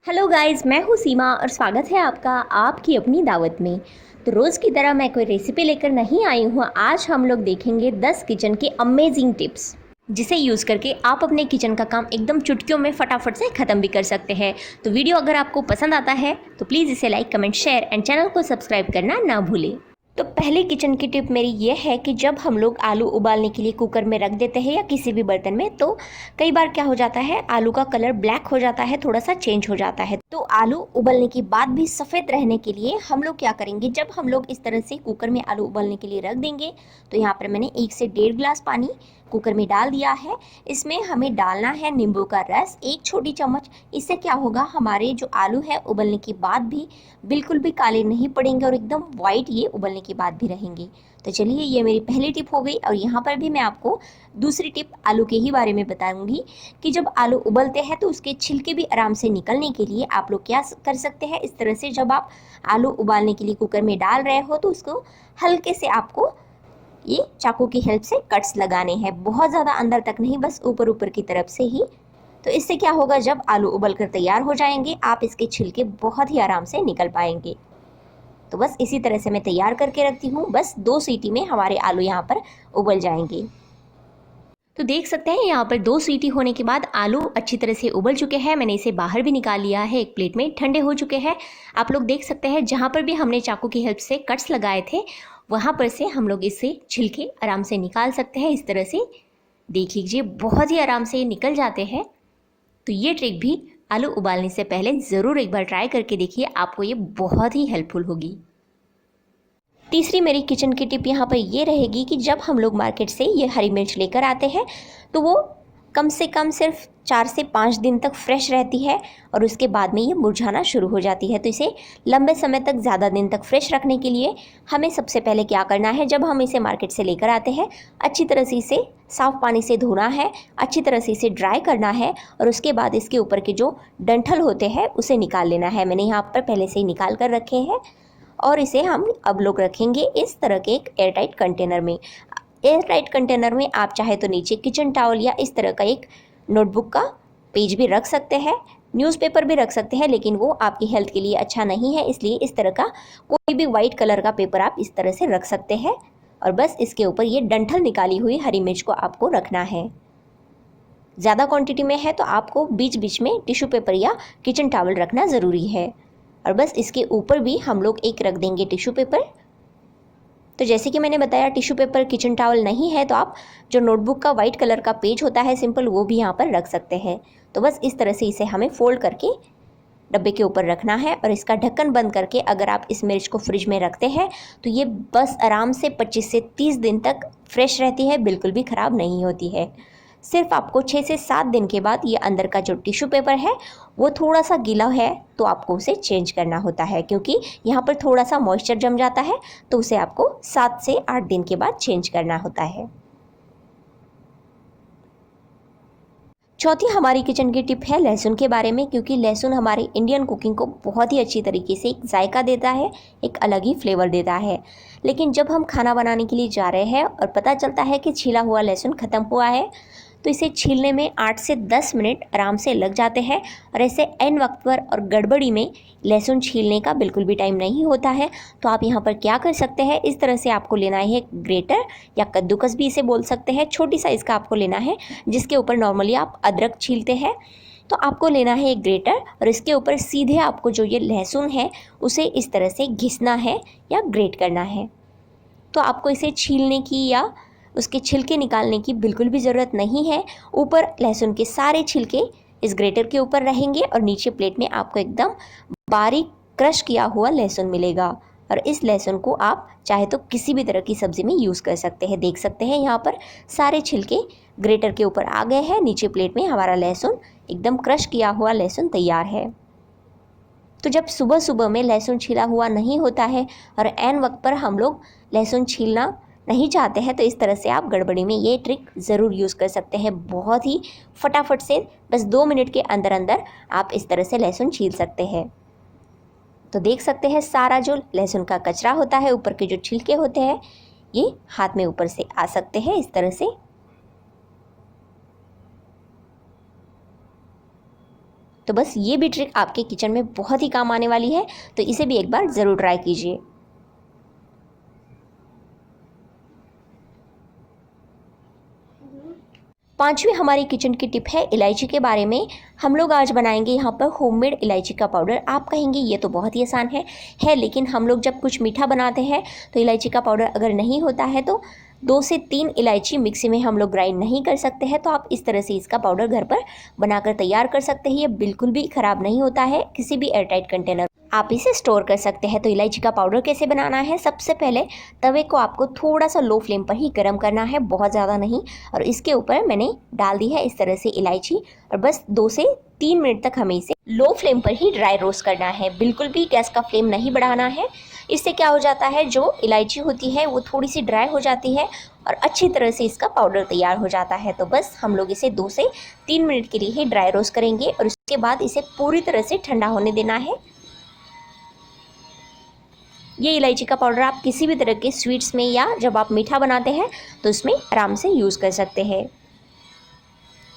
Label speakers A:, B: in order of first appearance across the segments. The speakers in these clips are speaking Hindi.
A: हेलो गाइस, मैं हूँ सीमा और स्वागत है आपका आपकी अपनी दावत में। तो रोज़ की तरह मैं कोई रेसिपी लेकर नहीं आई हूँ। आज हम लोग देखेंगे 10 किचन के अमेजिंग टिप्स, जिसे यूज़ करके आप अपने किचन का काम एकदम चुटकियों में फटाफट से ख़त्म भी कर सकते हैं। तो वीडियो अगर आपको पसंद आता है तो प्लीज़ इसे like, comment, share and channel को सब्सक्राइब करना ना भूलें। तो पहले किचन की टिप मेरी ये है कि जब हम लोग आलू उबालने के लिए कुकर में रख देते हैं या किसी भी बर्तन में, तो कई बार क्या हो जाता है, आलू का कलर ब्लैक हो जाता है, थोड़ा सा चेंज हो जाता है। तो आलू उबलने के बाद भी सफ़ेद रहने के लिए हम लोग क्या करेंगे, जब हम लोग इस तरह से कुकर में आलू उबलने के लिए रख देंगे, तो यहाँ पर मैंने 1 से 1.5 गिलास पानी कुकर में डाल दिया है। इसमें हमें डालना है नींबू का रस 1 छोटी चम्मच। इससे क्या होगा, हमारे जो आलू है उबलने के बाद भी बिल्कुल भी काले नहीं पड़ेंगे और एकदम वाइट ये उबलने के बाद भी रहेंगे। तो चलिए, ये मेरी पहली टिप हो गई। और यहाँ पर भी मैं आपको दूसरी टिप आलू के ही बारे में बताऊंगी कि जब आलू उबलते हैं तो उसके छिलके भी आराम से निकलने के लिए आप लोग क्या कर सकते हैं, इस तरह से जब आप आलू उबालने के लिए कुकर में डाल रहे हो तो उसको हल्के से आपको ये चाकू की हेल्प से कट्स लगाने हैं। बहुत ज़्यादा अंदर तक नहीं, बस ऊपर ऊपर की तरफ से ही। तो इससे क्या होगा, जब आलू उबल कर तैयार हो जाएंगे आप इसके छिलके बहुत ही आराम से निकल पाएंगे। तो बस इसी तरह से मैं तैयार करके रखती हूँ। बस 2 सीटी में हमारे आलू यहाँ पर उबल जाएंगे। तो देख सकते हैं यहाँ पर 2 सीटी होने के बाद आलू अच्छी तरह से उबल चुके हैं। मैंने इसे बाहर भी निकाल लिया है, एक प्लेट में ठंडे हो चुके हैं। आप लोग देख सकते हैं जहाँ पर भी हमने चाकू की हेल्प से कट्स लगाए थे, वहाँ पर से हम लोग इससे छिलके आराम से निकाल सकते हैं। इस तरह से देख लीजिए, बहुत ही आराम से ये निकल जाते हैं। तो ये ट्रिक भी आलू उबालने से पहले ज़रूर एक बार ट्राई करके देखिए, आपको ये बहुत ही हेल्पफुल होगी। तीसरी मेरी किचन की टिप यहाँ पर ये रहेगी कि जब हम लोग मार्केट से ये हरी मिर्च लेकर आते हैं तो वो कम से कम सिर्फ 4 से 5 दिन तक फ्रेश रहती है और उसके बाद में ये मुरझाना शुरू हो जाती है। तो इसे लंबे समय तक, ज़्यादा दिन तक फ्रेश रखने के लिए हमें सबसे पहले क्या करना है, जब हम इसे मार्केट से लेकर आते हैं अच्छी तरह से इसे साफ़ पानी से धोना है, अच्छी तरह से इसे ड्राई करना है और उसके बाद इसके ऊपर के जो डंठल होते हैं उसे निकाल लेना है। मैंने यहाँ पर पहले से ही निकाल कर रखे हैं और इसे हम अब लोग रखेंगे इस तरह के एक एयरटाइट कंटेनर में। एयरटाइट कंटेनर में आप चाहे तो नीचे किचन टॉवल या इस तरह का एक नोटबुक का पेज भी रख सकते हैं, न्यूज़पेपर भी रख सकते हैं, लेकिन वो आपकी हेल्थ के लिए अच्छा नहीं है, इसलिए इस तरह का कोई भी वाइट कलर का पेपर आप इस तरह से रख सकते हैं। और बस इसके ऊपर ये डंठल निकाली हुई हरी मिर्च को आपको रखना है। ज़्यादा क्वांटिटी में है तो आपको बीच बीच में टिश्यू पेपर या किचन टॉवल रखना ज़रूरी है। और बस इसके ऊपर भी हम लोग एक रख देंगे टिश्यू पेपर। तो जैसे कि मैंने बताया, टिश्यू पेपर, किचन टॉवल नहीं है तो आप जो नोटबुक का वाइट कलर का पेज होता है सिंपल, वो भी यहाँ पर रख सकते हैं। तो बस इस तरह से इसे हमें फोल्ड करके डब्बे के ऊपर रखना है और इसका ढक्कन बंद करके अगर आप इस मिर्च को फ्रिज में रखते हैं तो ये बस आराम से 25 से 30 दिन तक फ्रेश रहती है, बिल्कुल भी ख़राब नहीं होती है। सिर्फ आपको 6 से 7 दिन के बाद ये अंदर का जो टिश्यू पेपर है वो थोड़ा सा गीला है तो आपको उसे चेंज करना होता है, क्योंकि यहाँ पर थोड़ा सा मॉइस्चर जम जाता है, तो उसे आपको 7 से 8 दिन के बाद चेंज करना होता है। चौथी हमारी किचन की टिप है लहसुन के बारे में, क्योंकि लहसुन हमारे इंडियन कुकिंग को बहुत ही अच्छी तरीके से एक जायका देता है, एक अलग ही फ्लेवर देता है। लेकिन जब हम खाना बनाने के लिए जा रहे हैं और पता चलता है कि छिला हुआ लहसुन ख़त्म हुआ है, तो इसे छीलने में 8 से 10 मिनट आराम से लग जाते हैं। और ऐसे ऐन वक्त पर और गड़बड़ी में लहसुन छीलने का बिल्कुल भी टाइम नहीं होता है। तो आप यहाँ पर क्या कर सकते हैं, इस तरह से आपको लेना है ग्रेटर या कद्दूकस भी इसे बोल सकते हैं, छोटी साइज़ का आपको लेना है, जिसके ऊपर नॉर्मली आप अदरक छीलते हैं। तो आपको लेना है एक ग्रेटर और इसके ऊपर सीधे आपको जो ये लहसुन है उसे इस तरह से घिसना है या ग्रेट करना है। तो आपको इसे छीलने की या उसके छिलके निकालने की बिल्कुल भी ज़रूरत नहीं है। ऊपर लहसुन के सारे छिलके इस ग्रेटर के ऊपर रहेंगे और नीचे प्लेट में आपको एकदम बारीक क्रश किया हुआ लहसुन मिलेगा। और इस लहसुन को आप चाहे तो किसी भी तरह की सब्ज़ी में यूज़ कर सकते हैं। देख सकते हैं यहाँ पर सारे छिलके ग्रेटर के ऊपर आ गए हैं, नीचे प्लेट में हमारा लहसुन, एकदम क्रश किया हुआ लहसुन तैयार है। तो जब सुबह सुबह में लहसुन छिला हुआ नहीं होता है और ऐन वक्त पर हम लोग लहसुन छीलना नहीं चाहते हैं, तो इस तरह से आप गड़बड़ी में ये ट्रिक ज़रूर यूज़ कर सकते हैं। बहुत ही फटाफट से बस 2 मिनट के अंदर अंदर आप इस तरह से लहसुन छील सकते हैं। तो देख सकते हैं सारा जो लहसुन का कचरा होता है, ऊपर के जो छिलके होते हैं, ये हाथ में ऊपर से आ सकते हैं इस तरह से। तो बस ये भी ट्रिक आपके किचन में बहुत ही काम आने वाली है, तो इसे भी एक बार ज़रूर ट्राई कीजिए। पांचवी हमारी किचन की टिप है इलायची के बारे में। हम लोग आज बनाएंगे यहाँ पर होममेड इलायची का पाउडर। आप कहेंगे ये तो बहुत ही आसान है, लेकिन हम लोग जब कुछ मीठा बनाते हैं तो इलायची का पाउडर अगर नहीं होता है तो 2 से 3 इलायची मिक्सी में हम लोग ग्राइंड नहीं कर सकते हैं। तो आप इस तरह से इसका पाउडर घर पर बनाकर तैयार कर सकते हैं। ये बिल्कुल भी ख़राब नहीं होता है, किसी भी एयरटाइट कंटेनर आप इसे स्टोर कर सकते हैं। तो इलायची का पाउडर कैसे बनाना है, सबसे पहले तवे को आपको थोड़ा सा लो फ्लेम पर ही गर्म करना है, बहुत ज़्यादा नहीं। और इसके ऊपर मैंने डाल दी है इस तरह से इलायची, और बस 2 से 3 मिनट तक हमें इसे लो फ्लेम पर ही ड्राई रोस्ट करना है। बिल्कुल भी गैस का फ्लेम नहीं बढ़ाना है। इससे क्या हो जाता है, जो इलायची होती है वो थोड़ी सी ड्राई हो जाती है और अच्छी तरह से इसका पाउडर तैयार हो जाता है। तो बस हम लोग इसे 2 से 3 मिनट के लिए ही ड्राई रोस्ट करेंगे और उसके बाद इसे पूरी तरह से ठंडा होने देना है। ये इलायची का पाउडर आप किसी भी तरह के स्वीट्स में या जब आप मीठा बनाते हैं तो उसमें आराम से यूज़ कर सकते हैं।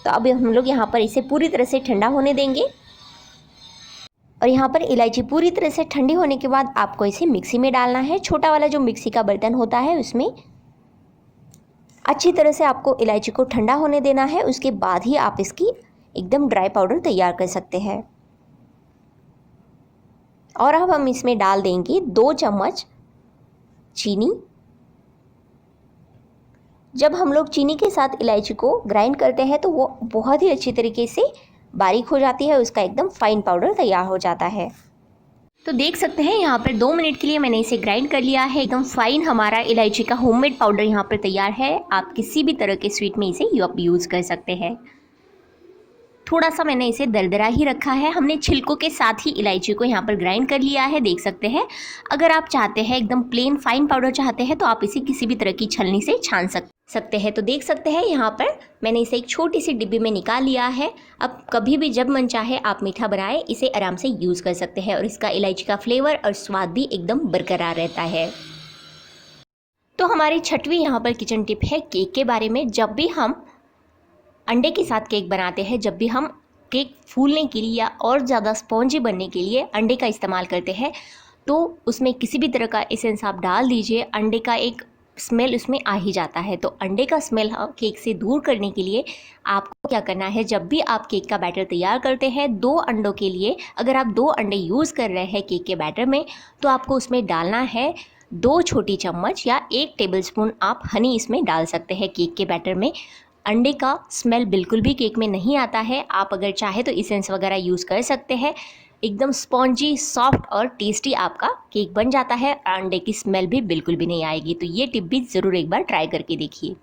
A: तो अब हम लोग यहाँ पर इसे पूरी तरह से ठंडा होने देंगे। और यहाँ पर इलायची पूरी तरह से ठंडी होने के बाद आपको इसे मिक्सी में डालना है। छोटा वाला जो मिक्सी का बर्तन होता है उसमें अच्छी तरह से आपको इलायची को ठंडा होने देना है। उसके बाद ही आप इसकी एकदम ड्राई पाउडर तैयार कर सकते हैं। और अब हम इसमें डाल देंगे 2 चम्मच चीनी। जब हम लोग चीनी के साथ इलायची को ग्राइंड करते हैं तो वो बहुत ही अच्छी तरीके से बारीक हो जाती है, उसका एकदम फाइन पाउडर तैयार हो जाता है। तो देख सकते हैं यहाँ पर 2 मिनट के लिए मैंने इसे ग्राइंड कर लिया है। एकदम फाइन हमारा इलायची का होममेड पाउडर यहाँ पर तैयार है। आप किसी भी तरह के स्वीट में इसे यूज़ कर सकते हैं। थोड़ा सा मैंने इसे दरदरा ही रखा है। हमने छिलकों के साथ ही इलायची को यहाँ पर ग्राइंड कर लिया है, देख सकते हैं। अगर आप चाहते हैं एकदम प्लेन फाइन पाउडर चाहते हैं तो आप इसे किसी भी तरह की छलनी से छान सकते हैं। तो देख सकते हैं यहाँ पर मैंने इसे एक छोटी सी डिब्बी में निकाल लिया है। अब कभी भी जब मन चाहे आप मीठा बनाए इसे आराम से यूज़ कर सकते हैं और इसका इलायची का फ्लेवर और स्वाद भी एकदम बरकरार रहता है। तो हमारी 6वीं यहाँ पर किचन टिप है केक के बारे में। जब भी हम अंडे के साथ केक बनाते हैं, जब भी हम केक फूलने के लिए या और ज़्यादा स्पॉन्जी बनने के लिए अंडे का इस्तेमाल करते हैं तो उसमें किसी भी तरह का एसेंस आप डाल दीजिए, अंडे का एक स्मेल उसमें आ ही जाता है। तो अंडे का स्मेल केक से दूर करने के लिए आपको क्या करना है, जब भी आप केक का बैटर तैयार करते हैं 2 अंडों के लिए अगर आप 2 अंडे यूज़ कर रहे हैं केक के बैटर में तो आपको उसमें डालना है 2 छोटी चम्मच या 1 टेबलस्पून आप हनी इसमें डाल सकते हैं केक के बैटर में। अंडे का स्मेल बिल्कुल भी केक में नहीं आता है। आप अगर चाहे तो इसेंस वगैरह यूज़ कर सकते हैं। एकदम स्पॉन्जी, सॉफ्ट और टेस्टी आपका केक बन जाता है। अंडे की स्मेल भी बिल्कुल भी नहीं आएगी। तो ये टिप भी ज़रूर एक बार ट्राई करके देखिए।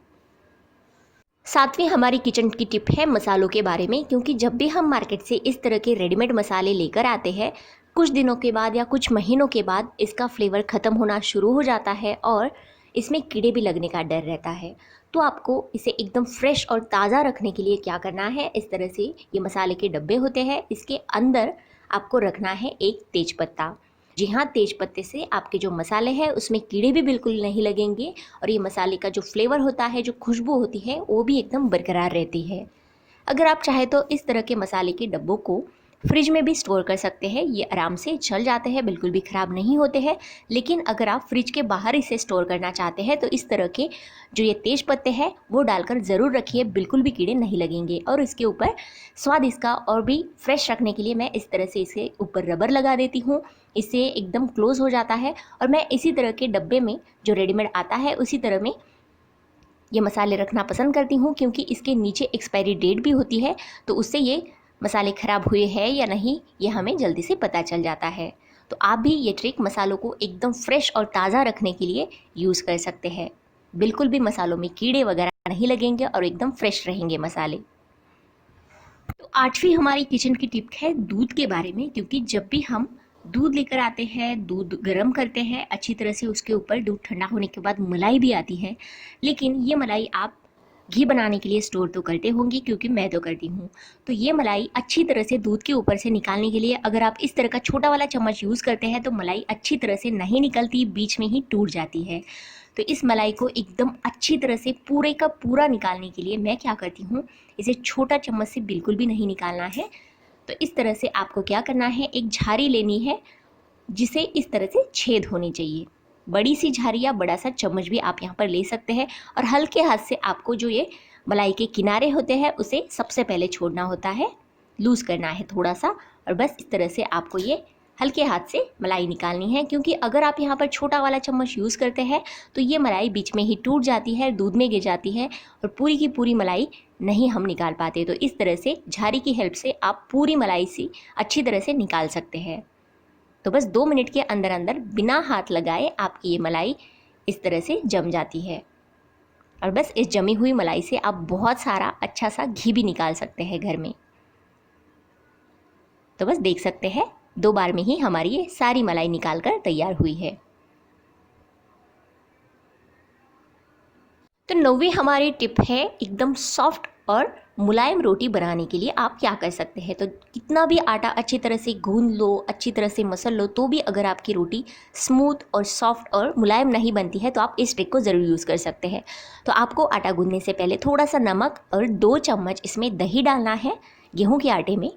A: 7वीं हमारी किचन की टिप है मसालों के बारे में, क्योंकि जब भी हम मार्केट से इस तरह के रेडीमेड मसाले लेकर आते हैं कुछ दिनों के बाद या कुछ महीनों के बाद इसका फ्लेवर ख़त्म होना शुरू हो जाता है और इसमें कीड़े भी लगने का डर रहता है। तो आपको इसे एकदम फ्रेश और ताज़ा रखने के लिए क्या करना है, इस तरह से ये मसाले के डब्बे होते हैं, इसके अंदर आपको रखना है एक तेज़पत्ता। जी हाँ, तेज़पत्ते से आपके जो मसाले हैं उसमें कीड़े भी बिल्कुल नहीं लगेंगे और ये मसाले का जो फ्लेवर होता है, जो खुशबू होती है वो भी एकदम बरकरार रहती है। अगर आप चाहे तो इस तरह के मसाले के डब्बों को फ्रिज में भी स्टोर कर सकते हैं। ये आराम से चल जाते हैं, बिल्कुल भी ख़राब नहीं होते हैं। लेकिन अगर आप फ्रिज के बाहर इसे स्टोर करना चाहते हैं तो इस तरह के जो ये तेज पत्ते हैं वो डालकर ज़रूर रखिए, बिल्कुल भी कीड़े नहीं लगेंगे। और इसके ऊपर स्वाद इसका और भी फ्रेश रखने के लिए मैं इस तरह से इसके ऊपर रबर लगा देती हूँ, इससे एकदम क्लोज़ हो जाता है। और मैं इसी तरह के डब्बे में जो रेडीमेड आता है उसी तरह में ये मसाले रखना पसंद करती हूँ, क्योंकि इसके नीचे एक्सपायरी डेट भी होती है तो उससे ये मसाले ख़राब हुए हैं या नहीं ये हमें जल्दी से पता चल जाता है। तो आप भी ये ट्रिक मसालों को एकदम फ्रेश और ताज़ा रखने के लिए यूज़ कर सकते हैं। बिल्कुल भी मसालों में कीड़े वगैरह नहीं लगेंगे और एकदम फ्रेश रहेंगे मसाले। तो 8वीं हमारी किचन की टिप है दूध के बारे में, क्योंकि जब भी हम दूध लेकर आते हैं, दूध गर्म करते हैं अच्छी तरह से, उसके ऊपर दूध ठंडा होने के बाद मलाई भी आती है। लेकिन ये मलाई आप घी बनाने के लिए स्टोर तो करते होंगे, क्योंकि मैं तो करती हूँ। तो ये मलाई अच्छी तरह से दूध के ऊपर से निकालने के लिए अगर आप इस तरह का छोटा वाला चम्मच यूज़ करते हैं तो मलाई अच्छी तरह से नहीं निकलती, बीच में ही टूट जाती है। तो इस मलाई को एकदम अच्छी तरह से पूरे का पूरा निकालने के लिए मैं क्या करती हूँ, इसे छोटा चम्मच से बिल्कुल भी नहीं निकालना है, तो इस तरह से आपको क्या करना है, एक झारी लेनी है जिसे इस तरह से छेद होनी चाहिए। बड़ी सी झारी या बड़ा सा चम्मच भी आप यहाँ पर ले सकते हैं और हल्के हाथ से आपको जो ये मलाई के किनारे होते हैं उसे सबसे पहले छोड़ना होता है, लूज़ करना है थोड़ा सा, और बस इस तरह से आपको ये हल्के हाथ से मलाई निकालनी है। क्योंकि अगर आप यहाँ पर छोटा वाला चम्मच यूज़ करते हैं तो ये मलाई बीच में ही टूट जाती है, दूध में गिर जाती है और पूरी की पूरी मलाई नहीं हम निकाल पाते। तो इस तरह से झारी की हेल्प से आप पूरी मलाई से अच्छी तरह से निकाल सकते हैं। तो बस 2 मिनट के अंदर अंदर बिना हाथ लगाए आपकी ये मलाई इस तरह से जम जाती है। और बस इस जमी हुई मलाई से आप बहुत सारा अच्छा सा घी भी निकाल सकते हैं घर में। तो बस देख सकते हैं 2 बार में ही हमारी ये सारी मलाई निकाल कर तैयार हुई है। तो 9वीं हमारी टिप है एकदम सॉफ्ट और मुलायम रोटी बनाने के लिए आप क्या कर सकते हैं। तो कितना भी आटा अच्छी तरह से गूंद लो, अच्छी तरह से मसल लो, तो भी अगर आपकी रोटी स्मूथ और सॉफ्ट और मुलायम नहीं बनती है तो आप इस ट्रिक को ज़रूर यूज़ कर सकते हैं। तो आपको आटा गूंदने से पहले थोड़ा सा नमक और 2 चम्मच इसमें दही डालना है गेहूं के आटे में।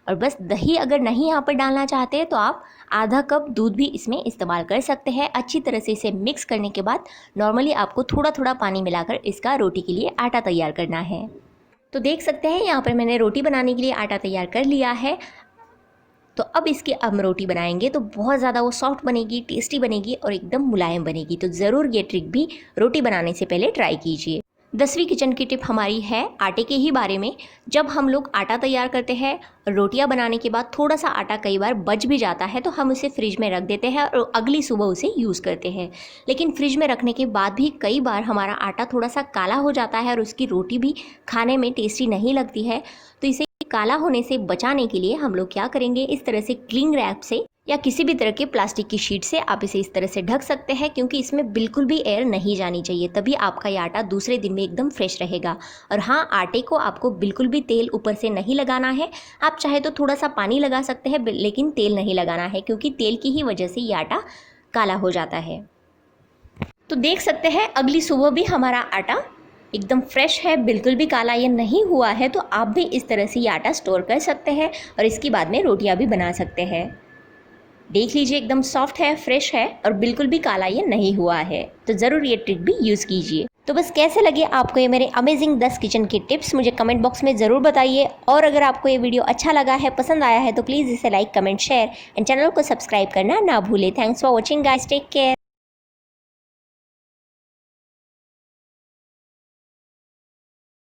A: और बस दही अगर नहीं यहाँ पर डालना चाहते हैं तो आप आधा कप दूध भी इसमें इस्तेमाल कर सकते हैं। अच्छी तरह से इसे मिक्स करने के बाद नॉर्मली आपको थोड़ा थोड़ा पानी मिलाकर इसका रोटी के लिए आटा तैयार करना है। तो देख सकते हैं यहाँ पर मैंने रोटी बनाने के लिए आटा तैयार कर लिया है। तो अब इसकी हम रोटी बनाएंगे तो बहुत ज़्यादा वो सॉफ्ट बनेगी, टेस्टी बनेगी और एकदम मुलायम बनेगी। तो ज़रूर ये ट्रिक भी रोटी बनाने से पहले ट्राई कीजिए। 10वीं किचन की टिप हमारी है आटे के ही बारे में। जब हम लोग आटा तैयार करते हैं, रोटियां बनाने के बाद थोड़ा सा आटा कई बार बच भी जाता है तो हम उसे फ्रिज में रख देते हैं और अगली सुबह उसे यूज़ करते हैं। लेकिन फ्रिज में रखने के बाद भी कई बार हमारा आटा थोड़ा सा काला हो जाता है और उसकी रोटी भी खाने में टेस्टी नहीं लगती है। तो इसे काला होने से बचाने के लिए हम लोग क्या करेंगे, इस तरह से क्लिंग रैप से या किसी भी तरह के प्लास्टिक की शीट से आप इसे इस तरह से ढक सकते हैं। क्योंकि इसमें बिल्कुल भी एयर नहीं जानी चाहिए, तभी आपका ये आटा दूसरे दिन में एकदम फ्रेश रहेगा। और हाँ, आटे को आपको बिल्कुल भी तेल ऊपर से नहीं लगाना है। आप चाहे तो थोड़ा सा पानी लगा सकते हैं, लेकिन तेल नहीं लगाना है क्योंकि तेल की ही वजह से ये आटा काला हो जाता है। तो देख सकते हैं अगली सुबह भी हमारा आटा एकदम फ्रेश है, बिल्कुल भी काला ये नहीं हुआ है। तो आप भी इस तरह से ये आटा स्टोर कर सकते हैं और इसकी बाद में रोटियां भी बना सकते हैं। देख लीजिए एकदम सॉफ्ट है, फ्रेश है और बिल्कुल भी काला ये नहीं हुआ है। तो ज़रूर ये ट्रिक भी यूज़ कीजिए। तो बस कैसे लगे आपको ये मेरे अमेजिंग 10 किचन की टिप्स, मुझे कमेंट बॉक्स में ज़रूर बताइए। और अगर आपको ये वीडियो अच्छा लगा है, पसंद आया है तो प्लीज़ इसे like, comment, share and channel को सब्सक्राइब करना ना भूलें। Thanks for watching guys, take care.